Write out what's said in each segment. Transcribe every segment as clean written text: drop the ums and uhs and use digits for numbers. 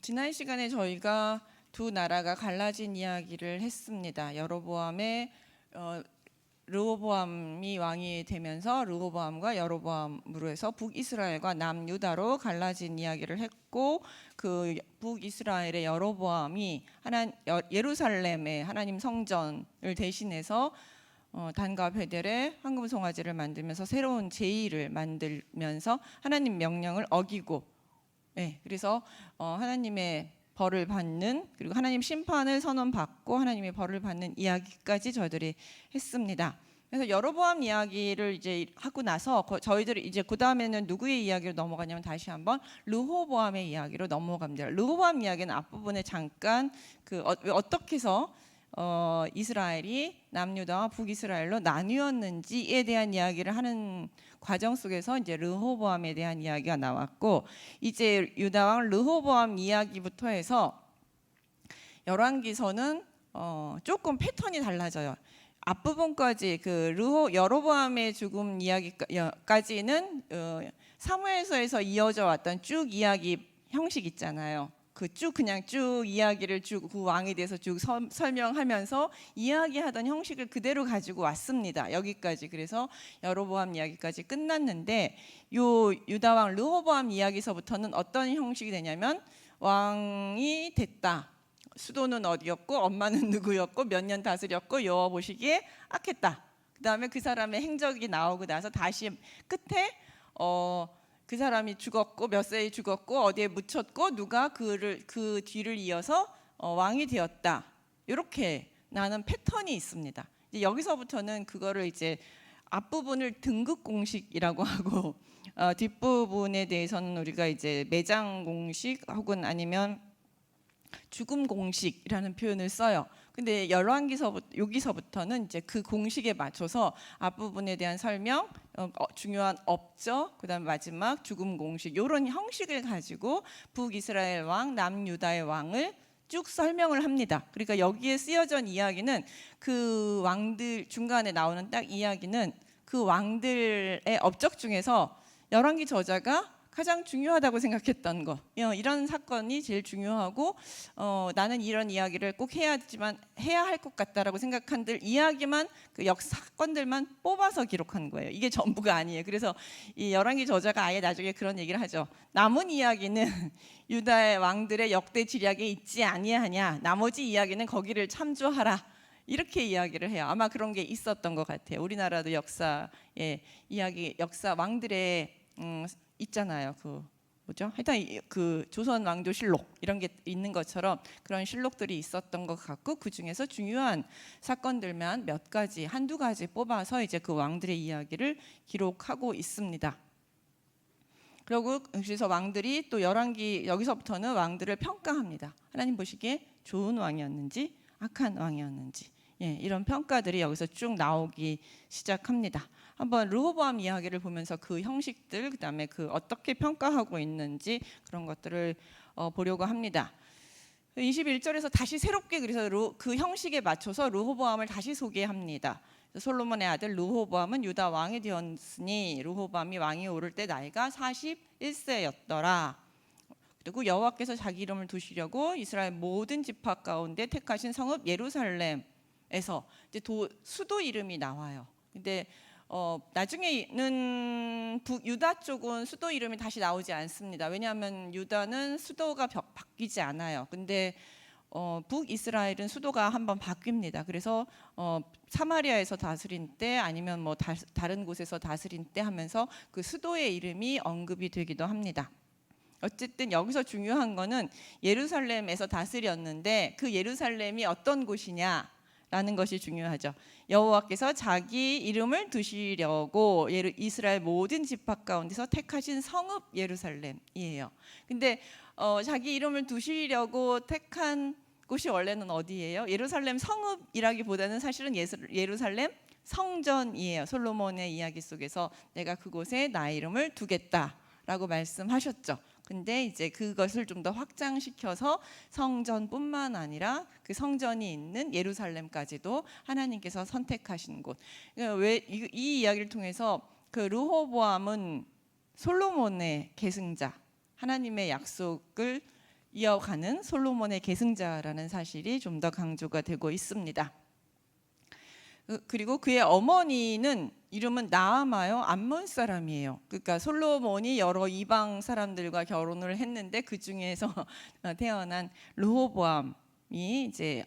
지난 시간에 저희가 두 나라가 갈라진 이야기를 했습니다. 여로보암의 르호보암이 왕이 되면서 르호보암과 여로보암으로 해서 북이스라엘과 남유다로 갈라진 이야기를 했고, 그 북이스라엘의 여로보암이 예루살렘의 하나님 성전을 대신해서 단과 베델의 황금 송아지를 만들면서 새로운 제의를 만들면서 하나님 명령을 어기고, 그래서 하나님의 벌을 받는, 그리고 하나님 심판을 선언받고 하나님의 벌을 받는 이야기까지 저희들이 했습니다. 그래서 여로보암 이야기를 이제 하고 나서 저희들이 이제 그 다음에는 누구의 이야기로 넘어가냐면 다시 한번 르호보암의 이야기로 넘어갑니다. 르호보암 이야기는 앞부분에 잠깐 어떻게 해서 이스라엘이 남유다와 북이스라엘로 나뉘었는지에 대한 이야기를 하는 과정 속에서 이제 르호보암에 대한 이야기가 나왔고, 이제 유다 왕 르호보암 이야기부터 해서 열왕기서는 조금 패턴이 달라져요. 앞부분까지 여로보암의 죽음 이야기까지는 사무엘서에서 이어져 왔던 쭉 이야기 형식 있잖아요. 그냥 쭉 이야기를 그 왕에 대해서 쭉 설명하면서 이야기하던 형식을 그대로 가지고 왔습니다. 여기까지. 그래서 여로보암 이야기까지 끝났는데, 유다 왕 르호보암 이야기서부터는 어떤 형식이 되냐면, 왕이 됐다. 수도는 어디였고 엄마는 누구였고 몇 년 다스렸고 여호와 보시기에 악했다. 그다음에 그 사람의 행적이 나오고 나서 다시 끝에 그 사람이 죽었고 몇 세에 죽었고 어디에 묻혔고 누가 그 뒤를 이어서 왕이 되었다. 이렇게 나는 패턴이 있습니다. 이제 여기서부터는 그거를 이제 앞부분을 등급 공식이라고 하고 뒷부분에 대해서는 우리가 이제 매장 공식 혹은 아니면 죽음 공식이라는 표현을 써요. 근데 여기서부터는 이제 그 공식에 맞춰서 앞부분에 대한 설명, 중요한 업적, 그다음 마지막 죽음 공식, 이런 형식을 가지고 북이스라엘 왕, 남유다의 왕을 쭉 설명을 합니다. 그러니까 여기에 쓰여진 이야기는 그 왕들 중간에 나오는 딱 이야기는 그 왕들의 업적 중에서 열왕기 저자가 가장 중요하다고 생각했던 거, 이런 사건이 제일 중요하고 나는 이런 이야기를 꼭 해야 할 것 같다라고 생각한 이야기만, 그 사건들만 뽑아서 기록한 거예요. 이게 전부가 아니에요. 그래서 이 열왕기 저자가 아예 나중에 그런 얘기를 하죠. 남은 이야기는 유다의 왕들의 역대 지략에 있지 아니하냐, 나머지 이야기는 거기를 참조하라, 이렇게 이야기를 해요. 아마 그런 게 있었던 것 같아요. 우리나라도 역사의 이야기, 역사 왕들의 있잖아요. 하여튼 그 조선 왕조실록 이런 게 있는 것처럼 그런 실록들이 있었던 것 같고, 그 중에서 중요한 사건들만 몇 가지, 한두 가지 뽑아서 이제 그 왕들의 이야기를 기록하고 있습니다. 그래서 왕들이 또 열왕기 여기서부터는 왕들을 평가합니다. 하나님 보시기에 좋은 왕이었는지 악한 왕이었는지, 이런 평가들이 여기서 쭉 나오기 시작합니다. 한번 르호보암 이야기를 보면서 그 형식들, 그다음에 어떻게 평가하고 있는지 그런 것들을 보려고 합니다. 21절에서 다시 새롭게, 그래서 그 형식에 맞춰서 르호보암을 다시 소개합니다. 솔로몬의 아들 르호보암은 유다 왕이 되었으니 르호보암이 왕이 오를 때 나이가 41세였더라. 그리고 여호와께서 자기 이름을 두시려고 이스라엘 모든 지파 가운데 택하신 성읍 예루살렘에서 이제 수도 이름이 나와요. 근데 나중에는 유다 쪽은 수도 이름이 다시 나오지 않습니다. 왜냐하면 유다는 수도가 바뀌지 않아요. 근데 북이스라엘은 수도가 한번 바뀝니다. 그래서 사마리아에서 다스린 때 아니면 뭐 다른 곳에서 다스린 때 하면서 그 수도의 이름이 언급이 되기도 합니다. 어쨌든 여기서 중요한 거는 예루살렘에서 다스렸는데 그 예루살렘이 어떤 곳이냐 라는 것이 중요하죠. 여호와께서 자기 이름을 두시려고 이스라엘 모든 지파 가운데서 택하신 성읍 예루살렘이에요. 근데 자기 이름을 두시려고 택한 곳이 원래는 어디예요? 예루살렘 성읍이라기보다는 사실은 예루살렘 성전이에요. 솔로몬의 이야기 속에서 내가 그곳에 나의 이름을 두겠다라고 말씀하셨죠. 근데 이제 그것을 좀 더 확장시켜서 성전뿐만 아니라 그 성전이 있는 예루살렘까지도 하나님께서 선택하신 곳. 왜 이 이야기를 통해서 그 르호보암은 솔로몬의 계승자, 하나님의 약속을 이어가는 솔로몬의 계승자라는 사실이 좀 더 강조가 되고 있습니다. 그리고 그의 어머니는 이름은 나아마요 암몬 사람이에요. 그러니까 솔로몬이 여러 이방 사람들과 결혼을 했는데 그 중에서 태어난 르호보암이 이제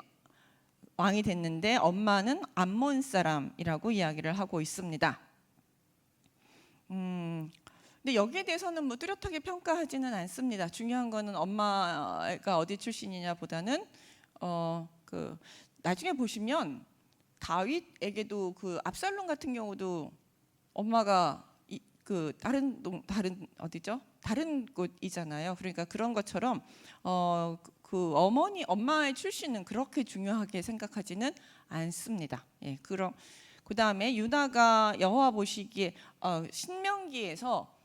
왕이 됐는데 엄마는 암몬 사람이라고 이야기를 하고 있습니다. 근데 여기에 대해서는 뭐 뚜렷하게 평가하지는 않습니다. 중요한 거는 엄마가 어디 출신이냐보다는 그 나중에 보시면 다윗에게도 그 압살롬 같은 경우도 엄마가 그 다른 어디죠? 다른 곳이잖아요. 그러니까 그런 것처럼 그 엄마의 출신은 그렇게 중요하게 생각하지는 않습니다. 예, 그럼 그 다음에 유다가 여호와 보시기에 신명기에서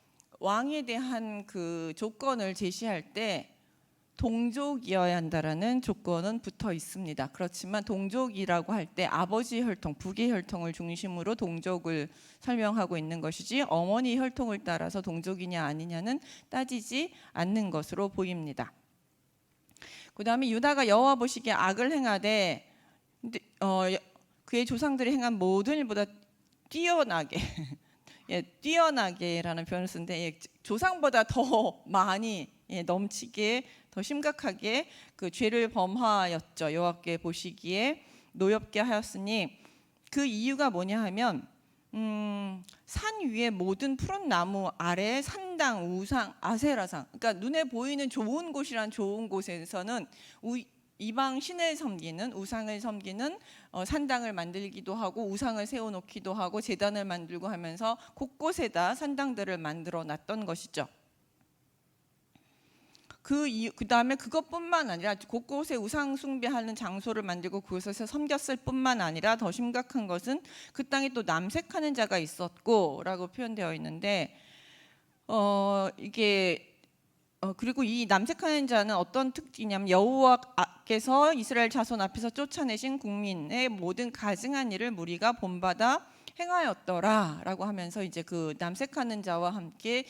왕에 대한 그 조건을 제시할 때 동족이어야 한다라는 조건은 붙어 있습니다. 그렇지만 동족이라고 할 때 아버지 혈통, 부의 혈통을 중심으로 동족을 설명하고 있는 것이지 어머니 혈통을 따라서 동족이냐 아니냐는 따지지 않는 것으로 보입니다. 그 다음에 유다가 여호와 보시기에 악을 행하되 그의 조상들이 행한 모든 일보다 뛰어나게 뛰어나게라는 표현을 쓰는데 조상보다 더 많이 넘치게 더 심각하게 그 죄를 범하였죠. 여호와께 보시기에 노엽게 하였으니 그 이유가 뭐냐 하면 산 위에 모든 푸른 나무 아래 산당, 우상, 아세라상, 그러니까 눈에 보이는 좋은 곳이란 좋은 곳에서는 이방 신을 섬기는, 우상을 섬기는 산당을 만들기도 하고 우상을 세워놓기도 하고 제단을 만들고 하면서 곳곳에다 산당들을 만들어 놨던 것이죠. 그 다음에 그것뿐만 아니라 곳곳에 우상 숭배하는 장소를 만들고 그곳에서 섬겼을 뿐만 아니라 더 심각한 것은 그 땅에 또 남색하는 자가 있었고라고 표현되어 있는데 그리고 이 남색하는 자는 어떤 특징이냐면 여호와께서 이스라엘 자손 앞에서 쫓아내신 국민의 모든 가증한 일을 무리가 본받아 행하였더라라고 하면서 이제 그 남색하는 자와 함께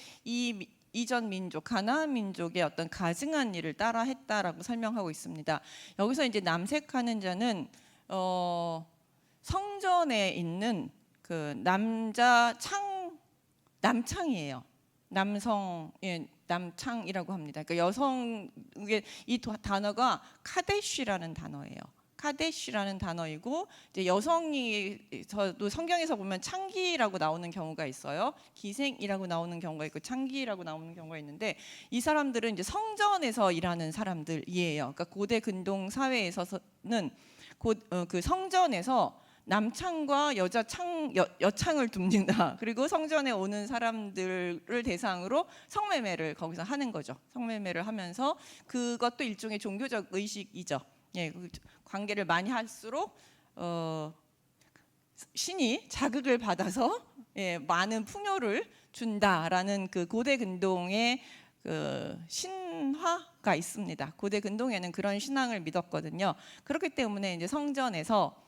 이전 민족, 가나안 민족의 어떤 가증한 일을 따라 했다라고 설명하고 있습니다. 여기서 이제 남색하는 자는 성전에 있는 그 남창이에요. 남창이라고 합니다. 그러니까 이 단어가 카데쉬라는 단어예요. 카데쉬라는 단어이고 이제 여성이서도 성경에서 보면 창기라고 나오는 경우가 있어요. 기생이라고 나오는 경우가 있고 창기라고 나오는 경우가 있는데 이 사람들은 이제 성전에서 일하는 사람들이에요. 그러니까 고대 근동 사회에서는 그 성전에서 남창과 여창을 둡니다. 그리고 성전에 오는 사람들을 대상으로 성매매를 거기서 하는 거죠. 성매매를 하면서 그것도 일종의 종교적 의식이죠. 예, 관계를 많이 할수록 신이 자극을 받아서 많은 풍요를 준다라는 그 고대 근동의 그 신화가 있습니다. 고대 근동에는 그런 신앙을 믿었거든요. 그렇기 때문에 이제 성전에서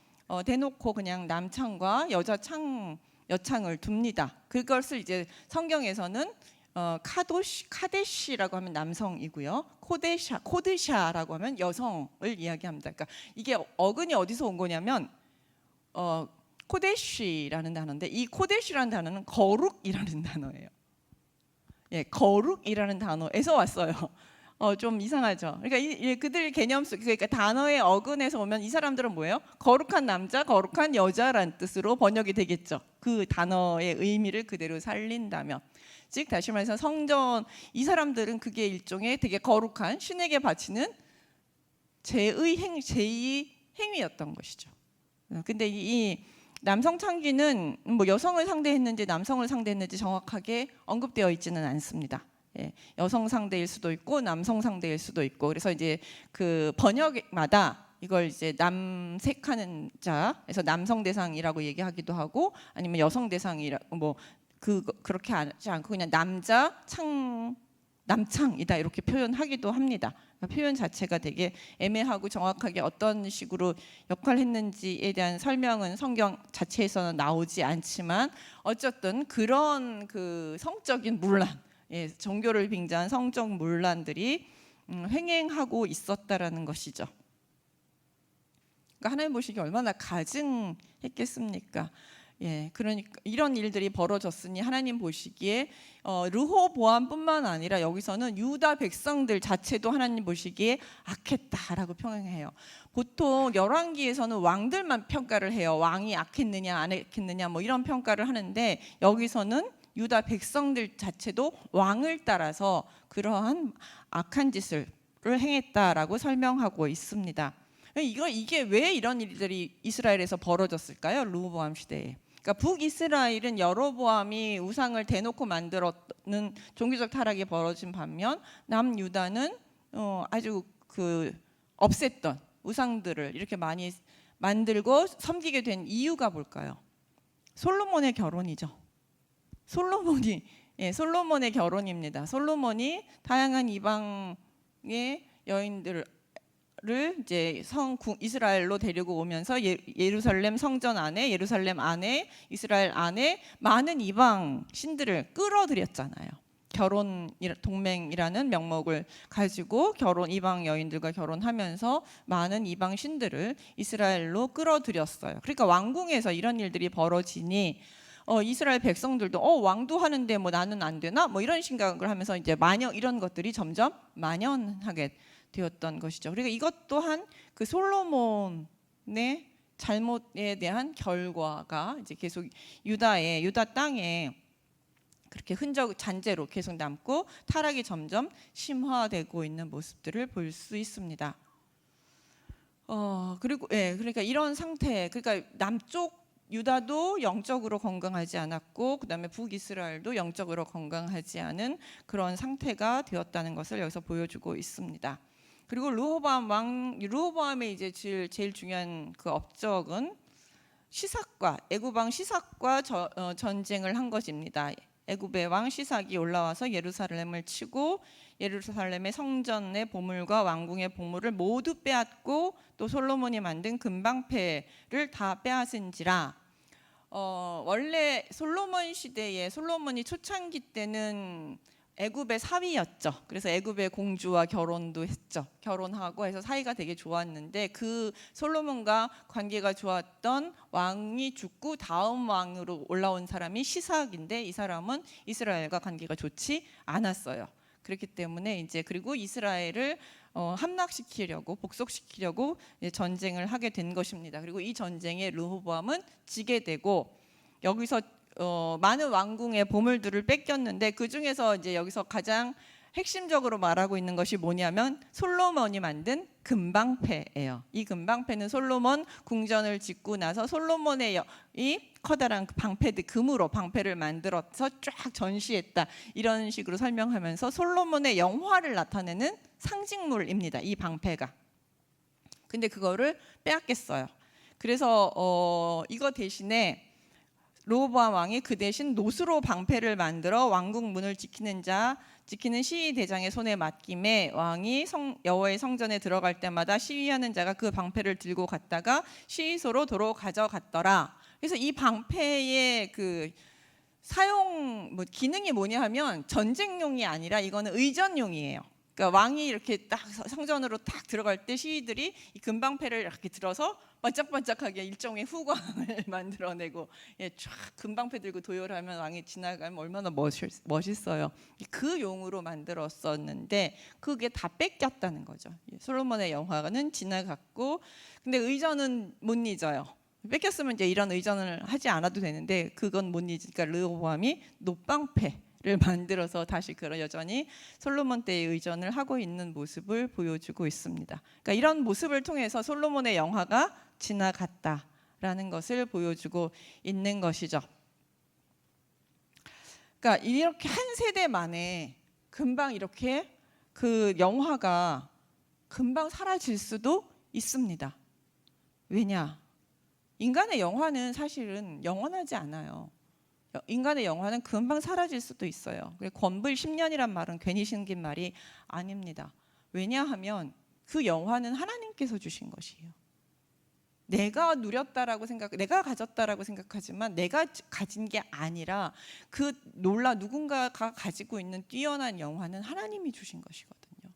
대놓고 그냥 남창과 여창을 둡니다. 그것을 이제 성경에서는 카데시라고 하면 남성이고요. 코드샤라고 하면 여성을 이야기합니다. 그러니까 이게 어근이 어디서 온 거냐면 코데시라는 단어인데 이 코데시라는 단어는 거룩이라는 단어예요. 예, 거룩이라는 단어에서 왔어요. 좀 이상하죠. 그러니까 그들 개념 속 그러니까 단어의 어근에서 오면 이 사람들은 뭐예요? 거룩한 남자, 거룩한 여자라는 뜻으로 번역이 되겠죠. 그 단어의 의미를 그대로 살린다면, 즉 다시 말해서 성전 이 사람들은 그게 일종의 되게 거룩한 신에게 바치는 제의 행위였던 것이죠. 근데 이 남성 창기는 뭐 여성을 상대했는지 남성을 상대했는지 정확하게 언급되어 있지는 않습니다. 예, 여성 상대일 수도 있고 남성 상대일 수도 있고 그래서 이제 그 번역마다 이걸 이제 남색하는 자에서 남성 대상이라고 얘기하기도 하고 아니면 여성 대상이라고 뭐 그렇게 하지 않고 그냥 남창이다 이렇게 표현하기도 합니다. 그러니까 표현 자체가 되게 애매하고 정확하게 어떤 식으로 역할을 했는지에 대한 설명은 성경 자체에서는 나오지 않지만 어쨌든 그런 그 성적인 문란, 종교를 빙자한 성적 문란들이 횡행하고 있었다라는 것이죠. 그러니까 하나님 보시기에 얼마나 가증했겠습니까? 예, 그러니까 이런 일들이 벌어졌으니 하나님 보시기에 르호보암뿐만 아니라 여기서는 유다 백성들 자체도 하나님 보시기에 악했다라고 평행해요. 보통 열왕기에서는 왕들만 평가를 해요. 왕이 악했느냐 안 악했느냐 뭐 이런 평가를 하는데 여기서는 유다 백성들 자체도 왕을 따라서 그러한 악한 짓을 행했다라고 설명하고 있습니다. 이게 왜 이런 일들이 이스라엘에서 벌어졌을까요? 르호보암 시대에. 그러니까 북이스라엘은 여로보암이 우상을 대놓고 만들었는 종교적 타락이 벌어진 반면 남유다는 아주 없앴던 우상들을 이렇게 많이 만들고 섬기게 된 이유가 뭘까요? 솔로몬의 결혼이죠. 솔로몬의 결혼입니다. 솔로몬이 다양한 이방의 여인들을 이제 이스라엘로 데리고 오면서 예루살렘 성전 안에, 예루살렘 안에, 이스라엘 안에 많은 이방 신들을 끌어들였잖아요. 결혼 동맹이라는 명목을 가지고 이방 여인들과 결혼하면서 많은 이방 신들을 이스라엘로 끌어들였어요. 그러니까 왕궁에서 이런 일들이 벌어지니 이스라엘 백성들도 왕도 하는데 뭐 나는 안 되나? 뭐 이런 생각을 하면서 이제 이런 것들이 점점 만연하게 되었던 것이죠. 그러니까 이것 또한 그 솔로몬의 잘못에 대한 결과가 이제 계속 유다 땅에 그렇게 잔재로 계속 남고 타락이 점점 심화되고 있는 모습들을 볼 수 있습니다. 그리고 그러니까 이런 상태, 그러니까 남쪽 유다도 영적으로 건강하지 않았고 그다음에 북이스라엘도 영적으로 건강하지 않은 그런 상태가 되었다는 것을 여기서 보여주고 있습니다. 그리고 르호보암의 이제 제일 중요한 그 업적은 애굽 왕 시삭과 전쟁을 한 것입니다. 애굽의 왕 시삭이 올라와서 예루살렘을 치고 예루살렘의 성전의 보물과 왕궁의 보물을 모두 빼앗고 또 솔로몬이 만든 금방패를 다 빼앗은지라. 원래 솔로몬 시대에 솔로몬이 초창기 때는 애굽의 사위였죠. 그래서 애굽의 공주와 결혼도 했죠. 결혼하고 해서 사이가 되게 좋았는데 그 솔로몬과 관계가 좋았던 왕이 죽고 다음 왕으로 올라온 사람이 시삭인데 이 사람은 이스라엘과 관계가 좋지 않았어요. 그렇기 때문에 이제 그리고 이스라엘을 함락시키려고 복속시키려고 전쟁을 하게 된 것입니다. 그리고 이 전쟁에 르호보암은 지게 되고 여기서 많은 왕궁의 보물들을 뺏겼는데 그 중에서 이제 여기서 가장 핵심적으로 말하고 있는 것이 뭐냐면 솔로몬이 만든 금방패예요. 이 금방패는 솔로몬 궁전을 짓고 나서 솔로몬의 이 커다란 금으로 방패를 만들어서 쫙 전시했다. 이런 식으로 설명하면서 솔로몬의 영화를 나타내는 상징물입니다. 이 방패가. 근데 그거를 빼앗겼어요. 그래서 이거 대신에 르호보암 왕이 그 대신 노스로 방패를 만들어 왕궁 문을 지키는 시위 대장의 손에 맡김에 왕이 여호와의 성전에 들어갈 때마다 시위하는 자가 그 방패를 들고 갔다가 시위소로 도로 가져갔더라. 그래서 이 방패의 그 사용 기능이 뭐냐 하면 전쟁용이 아니라 이거는 의전용이에요. 그러니까 왕이 이렇게 딱 성전으로 딱 들어갈 때 시위들이 이 금방패를 이렇게 들어서 반짝반짝하게 일종의 후광을 만들어내고 쫙 금방패 들고 도열하면 왕이 지나가면 얼마나 멋있어요. 그 용으로 만들었었는데 그게 다 뺏겼다는 거죠. 솔로몬의 영화는 지나갔고 근데 의전은 못 잊어요. 뺏겼으면 이제 이런 의전을 하지 않아도 되는데 그건 못 잊으니까 르호보암이 놋방패를 만들어서 다시 여전히 솔로몬 때의 의전을 하고 있는 모습을 보여주고 있습니다. 그러니까 이런 모습을 통해서 솔로몬의 영화가 지나갔다라는 것을 보여주고 있는 것이죠. 그러니까 이렇게 한 세대 만에 금방 이렇게 그 영화가 금방 사라질 수도 있습니다. 왜냐? 인간의 영화는 사실은 영원하지 않아요. 인간의 영화는 금방 사라질 수도 있어요. 건불 10년이란 말은 괜히 생긴 말이 아닙니다. 왜냐하면 그 영화는 하나님께서 주신 것이에요. 내가 누렸다라고 내가 가졌다라고 생각하지만 내가 가진 게 아니라 누군가가 가지고 있는 뛰어난 영화는 하나님이 주신 것이거든요.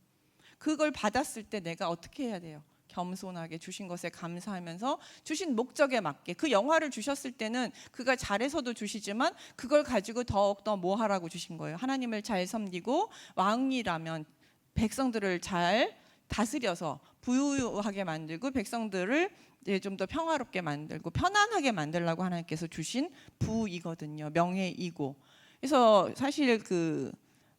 그걸 받았을 때 내가 어떻게 해야 돼요? 겸손하게 주신 것에 감사하면서 주신 목적에 맞게 그 영화를 주셨을 때는 그가 잘해서도 주시지만 그걸 가지고 더욱더 뭐 하라고 주신 거예요? 하나님을 잘 섬기고 왕이라면 백성들을 잘 다스려서 부유하게 만들고 백성들을 좀 더 평화롭게 만들고 편안하게 만들라고 하나님께서 주신 부이거든요. 명예이고. 그래서 사실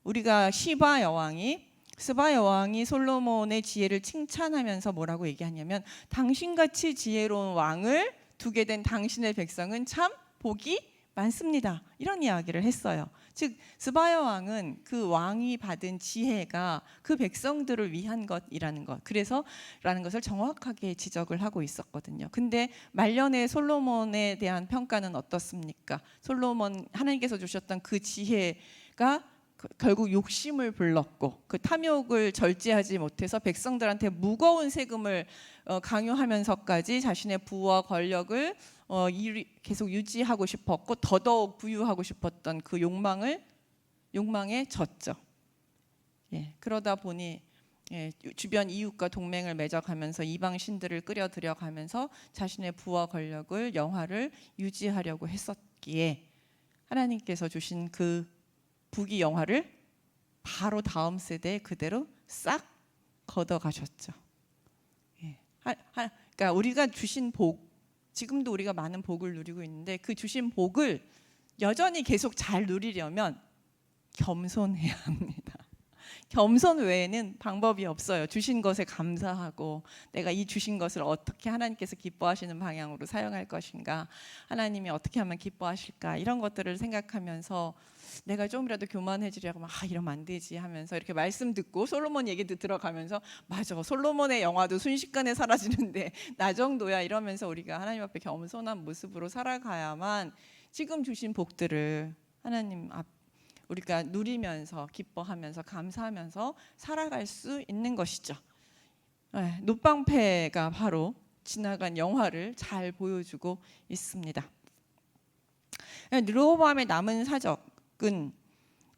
우리가 스바 여왕이 솔로몬의 지혜를 칭찬하면서 뭐라고 얘기하냐면 당신같이 지혜로운 왕을 두게 된 당신의 백성은 참 복이 많습니다. 이런 이야기를 했어요. 즉 스바 여왕은 그 왕이 받은 지혜가 그 백성들을 위한 것이라는 것, 그래서라는 것을 정확하게 지적을 하고 있었거든요. 근데 말년에 솔로몬에 대한 평가는 어떻습니까? 하나님께서 주셨던 그 지혜가 결국 욕심을 불렀고 그 탐욕을 절제하지 못해서 백성들한테 무거운 세금을 강요하면서까지 자신의 부와 권력을 계속 유지하고 싶었고 더더욱 부유하고 싶었던 그 욕망에 졌죠. 그러다 보니 주변 이웃과 동맹을 맺어가면서 이방 신들을 끌어들여가면서 자신의 부와 권력을 영화를 유지하려고 했었기에 하나님께서 주신 그 부귀 영화를 바로 다음 세대에 그대로 싹 걷어가셨죠. 그러니까 우리가 주신 복, 지금도 우리가 많은 복을 누리고 있는데 그 주신 복을 여전히 계속 잘 누리려면 겸손해야 합니다. 겸손 외에는 방법이 없어요. 주신 것에 감사하고 내가 이 주신 것을 어떻게 하나님께서 기뻐하시는 방향으로 사용할 것인가, 하나님이 어떻게 하면 기뻐하실까, 이런 것들을 생각하면서 내가 좀이라도 교만해지려고 이러면 안 되지 하면서 이렇게 말씀 듣고 솔로몬 얘기도 들어가면서 맞아, 솔로몬의 영화도 순식간에 사라지는데 나 정도야 이러면서 우리가 하나님 앞에 겸손한 모습으로 살아가야만 지금 주신 복들을 하나님 앞 우리가 누리면서 기뻐하면서 감사하면서 살아갈 수 있는 것이죠. 놋방패가 바로 지나간 영화를 잘 보여주고 있습니다. 르호보암의 남은 사적은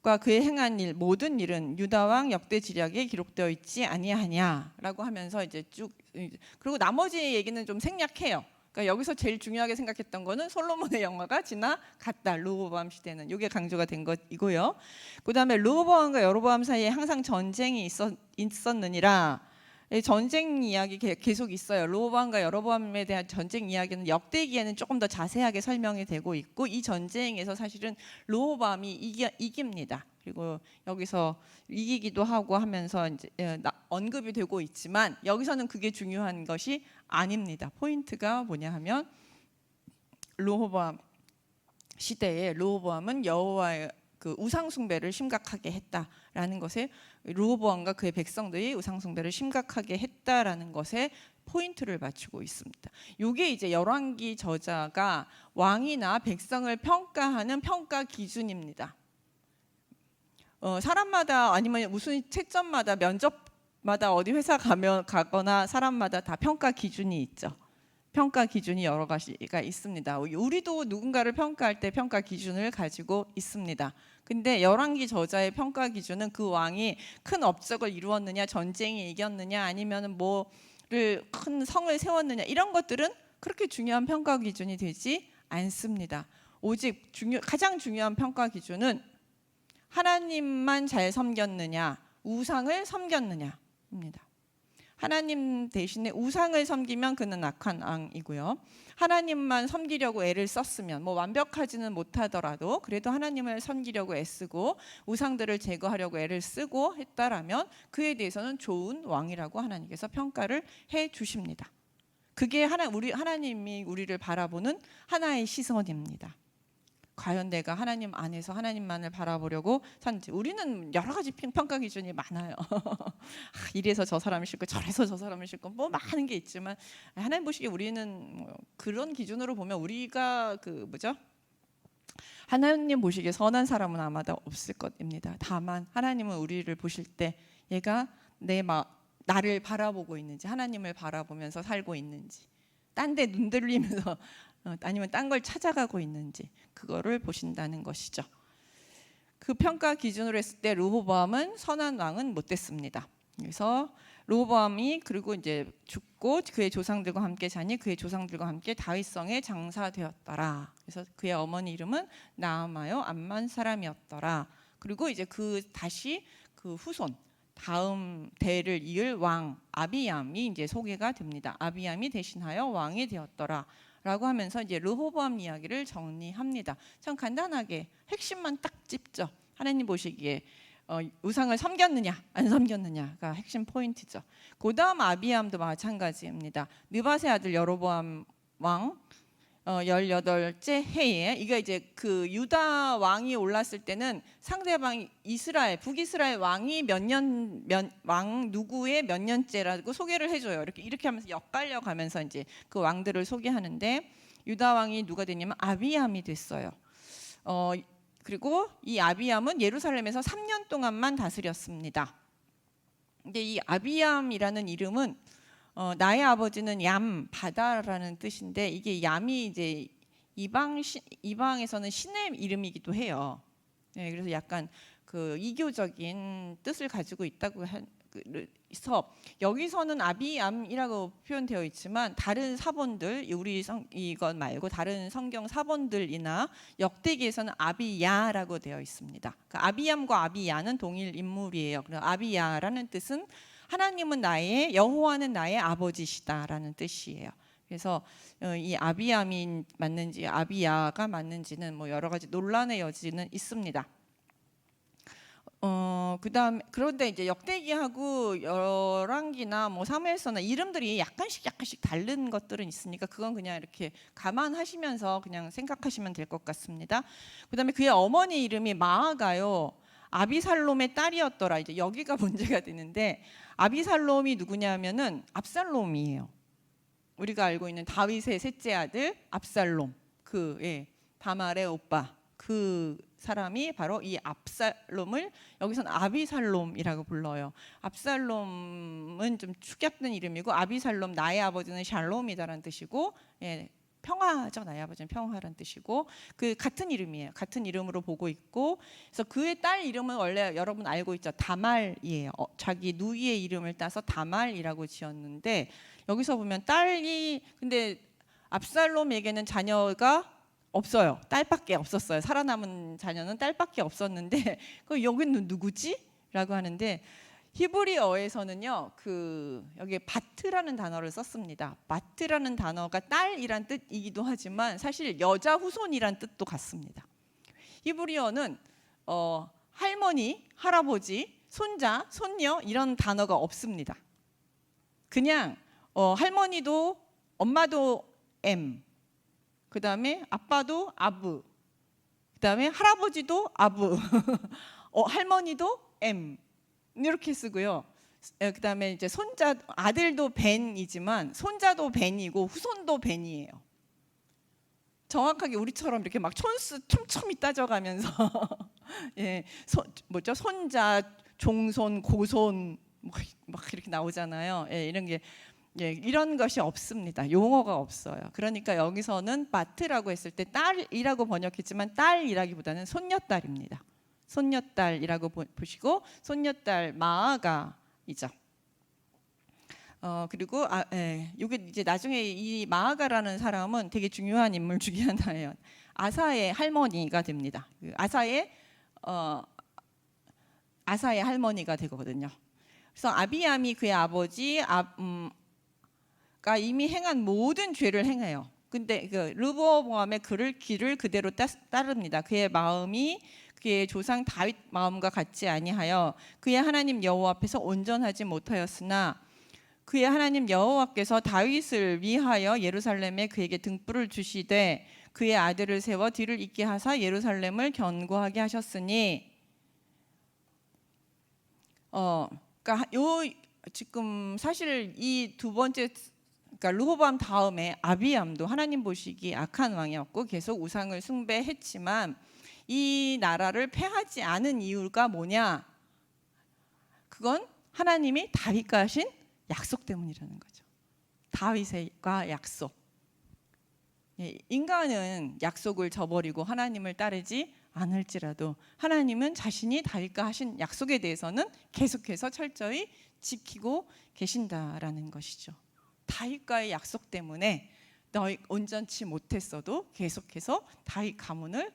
과 그의 행한 일 모든 일은 유다 왕 역대 지략에 기록되어 있지 아니하냐라고 하면서 이제 쭉, 그리고 나머지 얘기는 좀 생략해요. 그러니까 여기서 제일 중요하게 생각했던 거는 솔로몬의 영화가 지나갔다. 르호보암 시대는 이게 강조가 된 것이고요. 그다음에 르호보암과 여로보암 사이에 항상 전쟁이 있었느니라. 전쟁 이야기 계속 있어요. 르호보암과 여로보암에 대한 전쟁 이야기는 역대기에는 조금 더 자세하게 설명이 되고 있고 이 전쟁에서 사실은 르호보암이 이깁니다. 그리고 여기서 이기기도 하고 하면서 이제 언급이 되고 있지만 여기서는 그게 중요한 것이 아닙니다. 포인트가 뭐냐 하면 르호보암 시대에 르호보암은 여호와의 그 우상 숭배를 심각하게 했다라는 것에, 르호보암과 그의 백성들이 우상 숭배를 심각하게 했다라는 것에 포인트를 맞추고 있습니다. 이게 이제 열왕기 저자가 왕이나 백성을 평가하는 평가 기준입니다. 사람마다 아니면 무슨 채점마다 면접마다 어디 회사 가거나 사람마다 다 평가 기준이 있죠. 평가 기준이 여러 가지가 있습니다. 우리도 누군가를 평가할 때 평가 기준을 가지고 있습니다. 근데 열왕기 저자의 평가 기준은 그 왕이 큰 업적을 이루었느냐, 전쟁에 이겼느냐, 아니면 뭐를 큰 성을 세웠느냐, 이런 것들은 그렇게 중요한 평가 기준이 되지 않습니다. 오직 가장 중요한 평가 기준은 하나님만 잘 섬겼느냐, 우상을 섬겼느냐입니다. 하나님 대신에 우상을 섬기면 그는 악한 왕이고요. 하나님만 섬기려고 애를 썼으면 완벽하지는 못하더라도 그래도 하나님을 섬기려고 애쓰고 우상들을 제거하려고 애를 쓰고 했다라면 그에 대해서는 좋은 왕이라고 하나님께서 평가를 해 주십니다. 그게 하나님이 우리를 바라보는 하나의 시선입니다. 과연 내가 하나님 안에서 하나님만을 바라보려고 사는지. 우리는 여러 가지 평가 기준이 많아요. 이래서 저 사람이 싫고 저래서 저 사람이 싫고 많은 게 있지만 하나님 보시기에 우리는 그런 기준으로 보면 우리가 하나님 보시기에 선한 사람은 아마도 없을 것입니다. 다만 하나님은 우리를 보실 때 얘가 나를 바라보고 있는지, 하나님을 바라보면서 살고 있는지, 딴 데 눈 돌리면서 아니면 딴 걸 찾아가고 있는지 그거를 보신다는 것이죠. 그 평가 기준으로 했을 때 르호보암은 선한 왕은 못 됐습니다. 그래서 르호보암이 그리고 이제 죽고 그의 조상들과 함께 자니 그의 조상들과 함께 다윗성에 장사되었더라. 그래서 그의 어머니 이름은 나아마요 암만 사람이었더라. 그리고 이제 그 다시 그 후손 다음 대를 이을 왕 아비암이 이제 소개가 됩니다. 아비암이 대신하여 왕이 되었더라. 라고 하면서 이제 르호보암 이야기를 정리합니다. 참 간단하게 핵심만 딱 찝죠. 하나님 보시기에 우상을 섬겼느냐 안 섬겼느냐가 핵심 포인트죠. 그 다음 아비암도 마찬가지입니다. 느밧의 아들 여로보암 왕 18째 해에 이게 이제 그 유다 왕이 올랐을 때는 상대방 이스라엘 북이스라엘 왕이 왕 누구의 몇 년째라고 소개를 해줘요. 이렇게 하면서 엿갈려 가면서 이제 그 왕들을 소개하는데 유다 왕이 누가 됐냐면 아비암이 됐어요. 그리고 이 아비암은 예루살렘에서 3년 동안만 다스렸습니다. 근데 이 아비암이라는 이름은 나의 아버지는 얌 바다라는 뜻인데 이게 얌이 이제 이방에서는 신의 이름이기도 해요. 네, 그래서 약간 그 이교적인 뜻을 가지고 있다고 해서 여기서는 아비암이라고 표현되어 있지만 다른 사본들 이것 말고 다른 성경 사본들이나 역대기에서는 아비야라고 되어 있습니다. 그러니까 아비암과 아비야는 동일 인물이에요. 그래서 아비야라는 뜻은 하나님은 나의 여호와는 나의 아버지시다라는 뜻이에요. 그래서 이 아비암이 맞는지 아비야가 맞는지는 뭐 여러 가지 논란의 여지는 있습니다. 그다음 그런데 이제 역대기하고 열왕기나 뭐 사무엘서나 이름들이 약간씩 다른 것들은 있으니까 그건 그냥 이렇게 감안하시면서 그냥 생각하시면 될 것 같습니다. 그다음에 그의 어머니 이름이 마아가요. 아비살롬의 딸이었더라. 이제 여기가 문제가 되는데 아비살롬이 누구냐면은 압살롬이에요. 우리가 알고 있는 다윗의 셋째 아들 압살롬, 다말의 오빠 그 사람이 바로 이 압살롬을 여기서는 아비살롬이라고 불러요. 압살롬은 좀 축약된 이름이고 아비살롬 나의 아버지는 샬롬이다라는 뜻이고 평화죠. 나의 아버지는 평화라는 뜻이고 그 같은 이름이에요. 같은 이름으로 보고 있고 그래서 그의 딸 이름은 원래 여러분 알고 있죠. 다말이에요. 자기 누이의 이름을 따서 다말이라고 지었는데 여기서 보면 딸이 근데 압살롬에게는 자녀가 없어요. 딸밖에 없었어요. 살아남은 자녀는 딸밖에 없었는데 그 여기는 누구지? 라고 하는데 히브리어에서는요, 여기 바트라는 단어를 썼습니다. 바트라는 단어가 딸이란 뜻이기도 하지만 사실 여자 후손이란 뜻도 같습니다. 히브리어는 할머니, 할아버지, 손자, 손녀 이런 단어가 없습니다. 그냥 할머니도 엄마도 그 다음에 아빠도 아브, 그 다음에 할아버지도 아브, 할머니도 이렇게 쓰고요. 그 다음에 이제 손자 아들도 벤이지만 손자도 벤이고 후손도 벤이에요. 정확하게 우리처럼 이렇게 막 촌수 촘촘히 따져가면서 손자, 종손, 고손 막 이렇게 나오잖아요. 이런 게 이런 것이 없습니다. 용어가 없어요. 그러니까 여기서는 바트라고 했을 때 딸이라고 번역했지만 딸이라기보다는 손녀딸입니다. 손녀딸이라고 보시고 손녀딸 마아가이죠. 그리고 이게 이제 나중에 이 마아가라는 사람은 되게 중요한 인물 중에 하나예요. 아사의 할머니가 됩니다. 아사의 할머니가 되거든요. 그래서 아비암이 그의 아버지가 이미 행한 모든 죄를 행해요. 근데 르호보암의 길을 그대로 따릅니다. 그의 마음이 그의 조상 다윗 마음과 같지 아니하여 그의 하나님 여호와 앞에서 온전하지 못하였으나 그의 하나님 여호와께서 다윗을 위하여 예루살렘에 그에게 등불을 주시되 그의 아들을 세워 뒤를 잇게 하사 예루살렘을 견고하게 하셨으니 그러니까 지금 사실 이 두 번째 그러니까 르호보암 다음에 아비암도 하나님 보시기 악한 왕이었고 계속 우상을 숭배했지만 이 나라를 패하지 않은 이유가 뭐냐? 그건 하나님이 다윗과 하신 약속 때문이라는 거죠. 다윗과 약속. 인간은 약속을 저버리고 하나님을 따르지 않을지라도 하나님은 자신이 다윗과 하신 약속에 대해서는 계속해서 철저히 지키고 계신다라는 것이죠. 다윗과의 약속 때문에 너희 온전치 못했어도 계속해서 다윗 가문을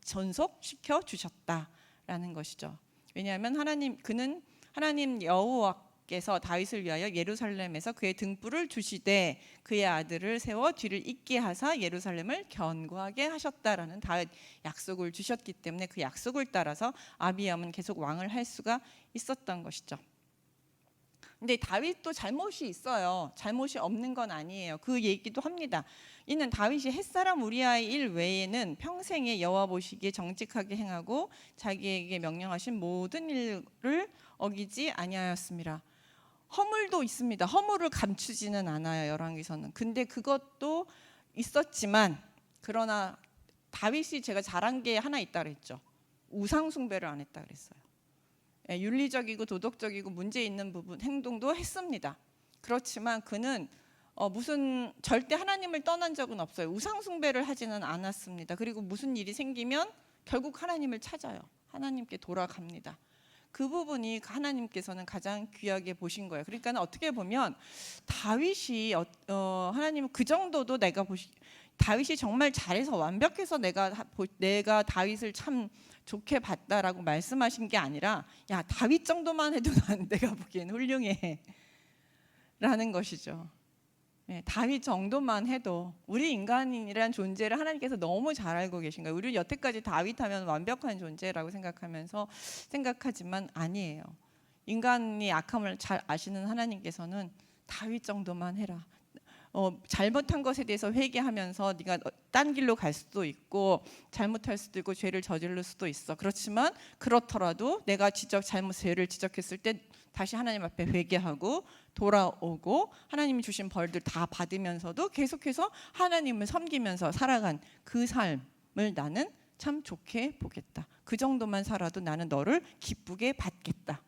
전속시켜 주셨다라는 것이죠. 왜냐하면 하나님 여호와께서 다윗을 위하여 예루살렘에서 그의 등불을 주시되 그의 아들을 세워 뒤를 잇게 하사 예루살렘을 견고하게 하셨다라는 다윗 약속을 주셨기 때문에 그 약속을 따라서 아비암은 계속 왕을 할 수가 있었던 것이죠. 근데 다윗도 잘못이 있어요. 잘못이 없는 건 아니에요. 그 얘기도 합니다. 이는 다윗이 햇사람 우리아의 일 외에는 평생에 여호와 보시기에 정직하게 행하고 자기에게 명령하신 모든 일을 어기지 아니하였습니다. 허물도 있습니다. 허물을 감추지는 않아요, 열왕기서는. 근데 그것도 있었지만 그러나 다윗이 제가 잘한 게 하나 있다 그랬죠. 우상 숭배를 안 했다 그랬어요. 윤리적이고 도덕적이고 문제 있는 부분 행동도 했습니다. 그렇지만 그는 무슨 절대 하나님을 떠난 적은 없어요. 우상 숭배를 하지는 않았습니다. 그리고 무슨 일이 생기면 결국 하나님을 찾아요. 하나님께 돌아갑니다. 그 부분이 하나님께서는 가장 귀하게 보신 거예요. 그러니까 어떻게 보면 다윗이 하나님은 그 정도도 다윗이 정말 잘해서 완벽해서 내가 다윗을 참 좋게 봤다라고 말씀하신 게 아니라 야 다윗 정도만 해도 내가 보기엔 훌륭해 라는 것이죠. 다윗 정도만 해도 우리 인간이란 존재를 하나님께서 너무 잘 알고 계신 거예요. 우리는 여태까지 다윗 하면 완벽한 존재라고 생각하지만 아니에요. 인간이 악함을 잘 아시는 하나님께서는 다윗 정도만 해라. 잘못한 것에 대해서 회개하면서 네가 딴 길로 갈 수도 있고 잘못할 수도 있고 죄를 저지를 수도 있어. 그렇지만 그렇더라도 내가 죄를 지적했을 때 다시 하나님 앞에 회개하고 돌아오고 하나님이 주신 벌들 다 받으면서도 계속해서 하나님을 섬기면서 살아간 그 삶을 나는 참 좋게 보겠다. 그 정도만 살아도 나는 너를 기쁘게 받겠다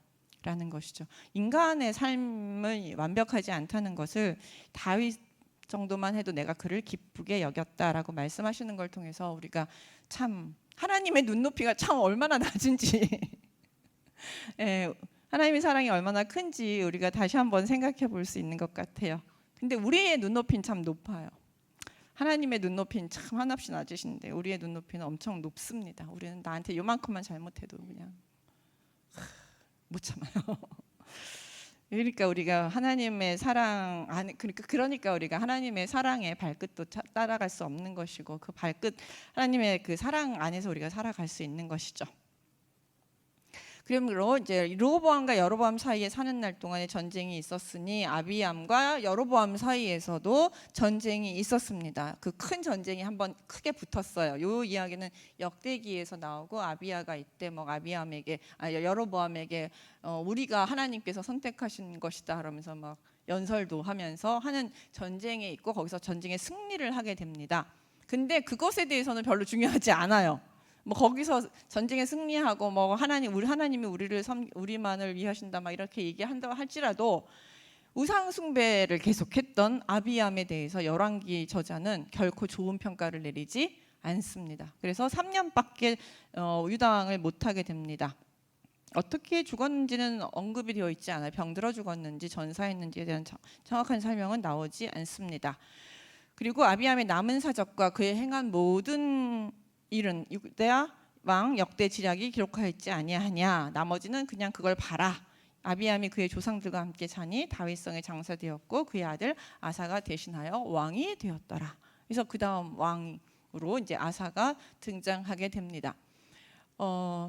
라는 것이죠. 인간의 삶을 완벽하지 않다는 것을 다윗 정도만 해도 내가 그를 기쁘게 여겼다라고 말씀하시는 걸 통해서 우리가 참 하나님의 눈높이가 참 얼마나 낮은지 하나님의 사랑이 얼마나 큰지 우리가 다시 한번 생각해 볼 수 있는 것 같아요. 근데 우리의 눈높이는 참 높아요. 하나님의 눈높이는 참 한없이 낮으신데 우리의 눈높이는 엄청 높습니다. 우리는 나한테 요만큼만 잘못해도 그냥 못 참아요. 그러니까 우리가 하나님의 사랑 안에 그러니까 우리가 하나님의 사랑의 발끝도 따라갈 수 없는 것이고 그 발끝 하나님의 그 사랑 안에서 우리가 살아갈 수 있는 것이죠. 그러므로 이제 르호보암과 여로보암 사이에 사는 날 동안에 전쟁이 있었으니 아비암과 여로보암 사이에서도 전쟁이 있었습니다. 그 큰 전쟁이 한번 크게 붙었어요. 요 이야기는 역대기에서 나오고 아비야가 이때 여로보암에게 우리가 하나님께서 선택하신 것이다 그러면서 막 연설도 하면서 하는 전쟁에 있고 거기서 전쟁에 승리를 하게 됩니다. 근데 그것에 대해서는 별로 중요하지 않아요. 거기서 전쟁에 승리하고 하나님이 우리만을 위하신다 막 이렇게 얘기한다고 할지라도 우상 숭배를 계속했던 아비암에 대해서 열왕기 저자는 결코 좋은 평가를 내리지 않습니다. 그래서 3년밖에 유당을 못하게 됩니다. 어떻게 죽었는지는 언급이 되어 있지 않아요. 병들어 죽었는지 전사했는지에 대한 정확한 설명은 나오지 않습니다. 그리고 아비암의 남은 사적과 그의 행한 모든 일은 유다 왕 역대 지략이 기록하였지 아니하냐. 나머지는 그냥 그걸 봐라. 아비암이 그의 조상들과 함께 자니 다윗성에 장사되었고 그의 아들 아사가 대신하여 왕이 되었더라. 그래서 그 다음 왕으로 이제 아사가 등장하게 됩니다.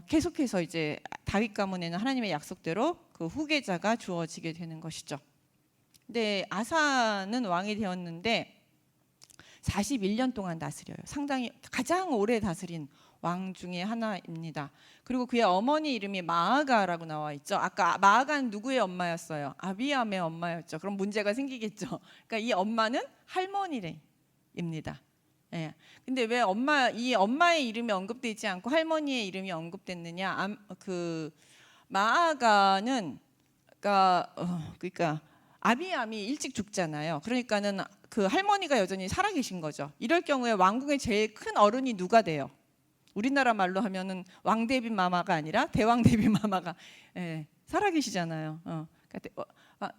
계속해서 이제 다윗 가문에는 하나님의 약속대로 그 후계자가 주어지게 되는 것이죠. 근데 아사는 왕이 되었는데 41년 동안 다스려요. 상당히 가장 오래 다스린 왕 중에 하나입니다. 그리고 그의 어머니 이름이 마아가라고 나와 있죠. 아까 마아가는 누구의 엄마였어요? 아비암의 엄마였죠. 그럼 문제가 생기겠죠. 그러니까 이 엄마는 할머니입니다. 예. 근데 왜 이 엄마의 이름이 언급되지 않고 할머니의 이름이 언급됐느냐? 그 마아가는 그러니까 아비암이 일찍 죽잖아요. 그러니까는 그 할머니가 여전히 살아계신 거죠. 이럴 경우에 왕궁의 제일 큰 어른이 누가 돼요? 우리나라 말로 하면은 왕대비 마마가 아니라 대왕대비 마마가 살아계시잖아요.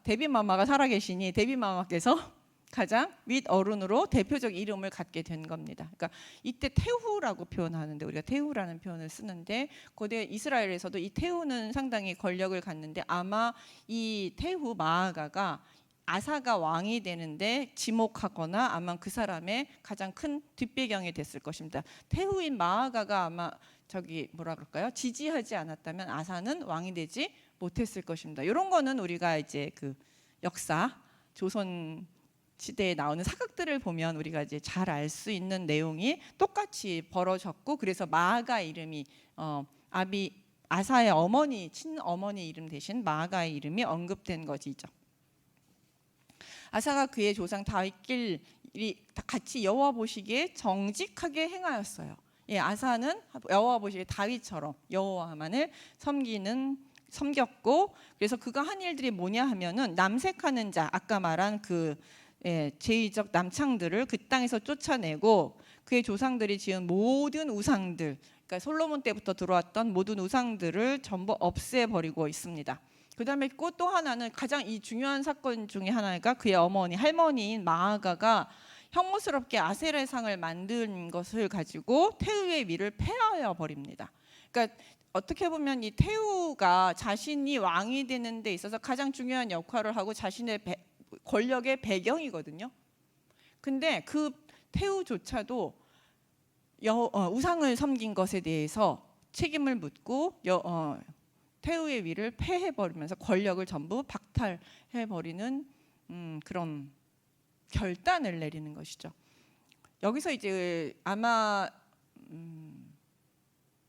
데비 마마가 살아계시니 데비 마마께서 가장 윗 어른으로 대표적 이름을 갖게 된 겁니다. 그러니까 이때 테후라고 표현하는데 우리가 테후라는 표현을 쓰는데 고대 이스라엘에서도 이 테후는 상당히 권력을 갖는데 아마 이 테후 마아가가 아사가 왕이 되는데 지목하거나 아마 그 사람의 가장 큰 뒷배경이 됐을 것입니다. 태후인 마아가가 아마 뭐라 그럴까요? 지지하지 않았다면 아사는 왕이 되지 못했을 것입니다. 이런 거는 우리가 이제 그 역사 조선 시대에 나오는 사극들을 보면 우리가 이제 잘 알 수 있는 내용이 똑같이 벌어졌고 그래서 마아가 이름이 아사의 어머니 친어머니 이름 대신 마아가의 이름이 언급된 것이죠. 아사가 그의 조상 다윗길이 같이 여호와 보시기에 정직하게 행하였어요. 예, 아사는 여호와 보시기에 다윗처럼 여호와만을 섬겼고 그래서 그가 한 일들이 뭐냐 하면은 남색하는 자 아까 말한 그 제의적 남창들을 그 땅에서 쫓아내고 그의 조상들이 지은 모든 우상들 그러니까 솔로몬 때부터 들어왔던 모든 우상들을 전부 없애버리고 있습니다. 그 다음에 또 하나는 가장 이 중요한 사건 중에 하나가 그의 할머니인 마아가가 혐오스럽게 아세라의 상을 만든 것을 가지고 태우의 위를 폐하여 버립니다. 그러니까 어떻게 보면 이 태우가 자신이 왕이 되는 데 있어서 가장 중요한 역할을 하고 자신의 권력의 배경이거든요. 근데 그 태우조차도 우상을 섬긴 것에 대해서 책임을 묻고 태우의 위를 폐해버리면서 권력을 전부 박탈해버리는 그런 결단을 내리는 것이죠. 여기서 이제 아마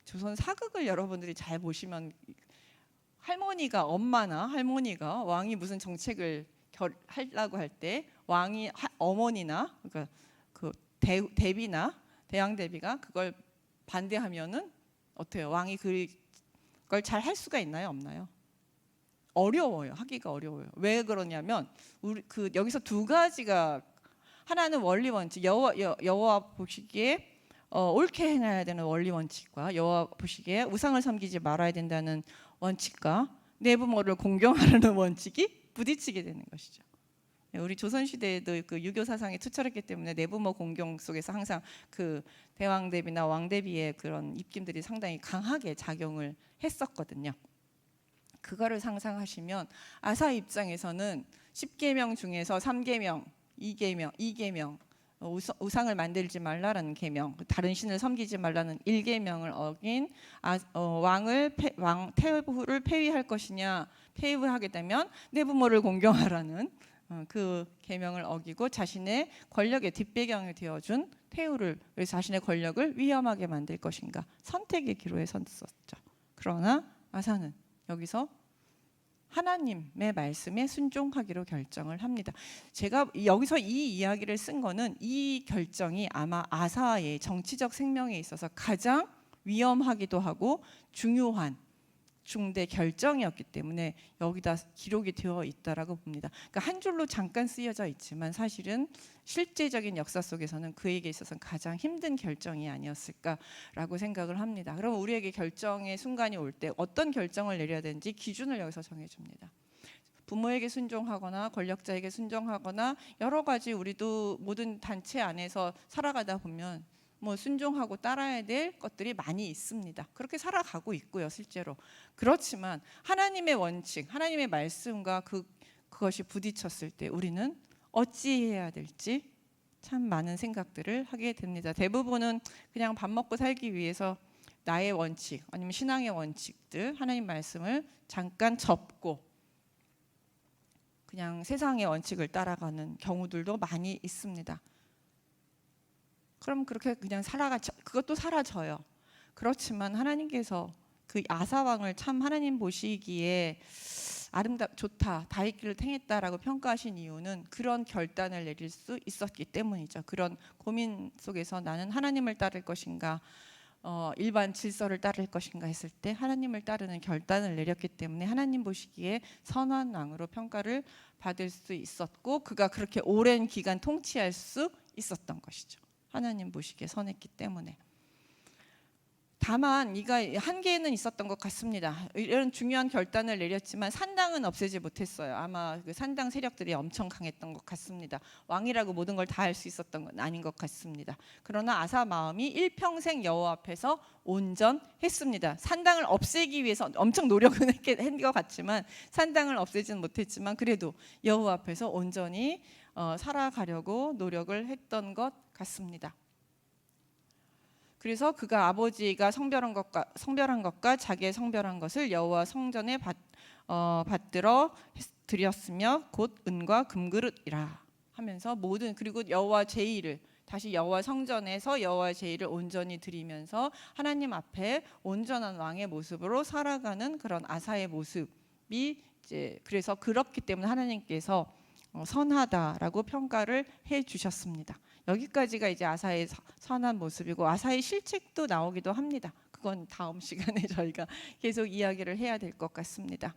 조선 사극을 여러분들이 잘 보시면 엄마나 할머니가 왕이 무슨 정책을 하려고 할 때 왕이 어머니나 그러니까 그 대비나 대왕 대비가 그걸 반대하면은 어때요? 왕이 그걸 잘 할 수가 있나요? 없나요? 어려워요. 하기가 어려워요. 왜 그러냐면 여기서 두 가지가 하나는 원리 원칙 여호와 보시기에 옳게 행해야 되는 원리 원칙과 여호와 보시기에 우상을 섬기지 말아야 된다는 원칙과 내 부모를 공경하라는 원칙이 부딪히게 되는 것이죠. 우리 조선 시대에도 그 유교 사상이 투철했기 때문에 내부모 공경 속에서 항상 그 대왕 대비나 왕 대비의 그런 입김들이 상당히 강하게 작용을 했었거든요. 그거를 상상하시면 아사 입장에서는 10계명 중에서 3계명, 2계명 우상을 만들지 말라라는 계명, 다른 신을 섬기지 말라는 1계명을 어긴 왕 태후를 폐위할 것이냐, 폐위하게 되면 내 부모를 공경하라는 그 계명을 어기고 자신의 권력의 뒷배경이 되어준 태후를 그래서 자신의 권력을 위험하게 만들 것인가 선택의 기로에 섰었죠. 그러나 아사는 여기서 하나님의 말씀에 순종하기로 결정을 합니다. 제가 여기서 이 이야기를 쓴 거는 이 결정이 아마 아사의 정치적 생명에 있어서 가장 위험하기도 하고 중요한 중대 결정이었기 때문에 여기다 기록이 되어 있다라고 봅니다. 그러니까 한 줄로 잠깐 쓰여져 있지만 사실은 실제적인 역사 속에서는 그에게 있어서는 가장 힘든 결정이 아니었을까라고 생각을 합니다. 그럼 우리에게 결정의 순간이 올 때 어떤 결정을 내려야 되는지 기준을 여기서 정해줍니다. 부모에게 순종하거나 권력자에게 순종하거나 여러 가지 우리도 모든 단체 안에서 살아가다 보면 뭐 순종하고 따라야 될 것들이 많이 있습니다. 그렇게 살아가고 있고요, 실제로. 그렇지만 하나님의 원칙, 하나님의 말씀과 그것이 부딪혔을 때 우리는 어찌해야 될지 참 많은 생각들을 하게 됩니다. 대부분은 그냥 밥 먹고 살기 위해서 나의 원칙 아니면 신앙의 원칙들, 하나님 말씀을 잠깐 접고 그냥 세상의 원칙을 따라가는 경우들도 많이 있습니다. 그럼 그렇게 그냥 그것도 사라져요. 그렇지만 하나님께서 그 아사 왕을 참 하나님 보시기에 좋다, 다윗길을 행했다라고 평가하신 이유는 그런 결단을 내릴 수 있었기 때문이죠. 그런 고민 속에서 나는 하나님을 따를 것인가, 일반 질서를 따를 것인가 했을 때 하나님을 따르는 결단을 내렸기 때문에 하나님 보시기에 선한 왕으로 평가를 받을 수 있었고 그가 그렇게 오랜 기간 통치할 수 있었던 것이죠. 하나님 보시기에 선했기 때문에. 다만 이가 한계는 있었던 것 같습니다. 이런 중요한 결단을 내렸지만 산당은 없애지 못했어요. 아마 그 산당 세력들이 엄청 강했던 것 같습니다. 왕이라고 모든 걸 다 할 수 있었던 건 아닌 것 같습니다. 그러나 아사 마음이 일평생 여호와 앞에서 온전했습니다. 산당을 없애기 위해서 엄청 노력은 한 것 같지만 산당을 없애지는 못했지만 그래도 여호와 앞에서 온전히 살아가려고 노력을 했던 것 같습니다. 그래서 그가 아버지가 성별한 것과 자기의 성별한 것을 여호와 성전에 받들어 드렸으며 곧 은과 금그릇이라 하면서 모든 그리고 여호와 제의를 다시 여호와 성전에서 여호와 제의를 온전히 드리면서 하나님 앞에 온전한 왕의 모습으로 살아가는 그런 아사의 모습이 이제 그래서 그렇기 때문에 하나님께서 선하다라고 평가를 해 주셨습니다. 여기까지가 이제 아사의 선한 모습이고 아사의 실책도 나오기도 합니다. 그건 다음 시간에 저희가 계속 이야기를 해야 될 것 같습니다.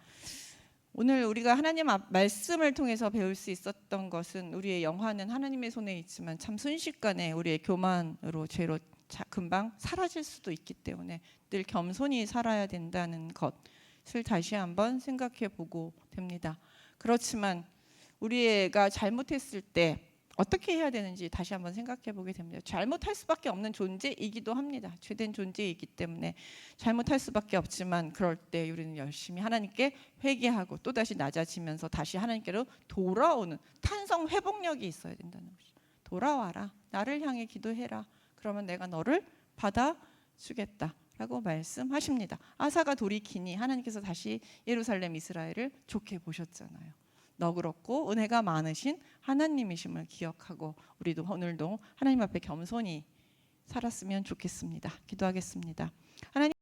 오늘 우리가 하나님 말씀을 통해서 배울 수 있었던 것은 우리의 영화는 하나님의 손에 있지만 참 순식간에 우리의 교만으로 죄로 금방 사라질 수도 있기 때문에 늘 겸손히 살아야 된다는 것을 다시 한번 생각해 보고 됩니다. 그렇지만 우리가 잘못했을 때 어떻게 해야 되는지 다시 한번 생각해 보게 됩니다. 잘못할 수밖에 없는 존재이기도 합니다. 죄된 존재이기 때문에 잘못할 수밖에 없지만 그럴 때 우리는 열심히 하나님께 회개하고 또다시 낮아지면서 다시 하나님께로 돌아오는 탄성 회복력이 있어야 된다는 것이죠. 돌아와라. 나를 향해 기도해라. 그러면 내가 너를 받아주겠다. 라고 말씀하십니다. 아사가 돌이키니 하나님께서 다시 예루살렘 이스라엘을 좋게 보셨잖아요. 너그럽고 은혜가 많으신 하나님이심을 기억하고 우리도 오늘도 하나님 앞에 겸손히 살았으면 좋겠습니다. 기도하겠습니다. 하나님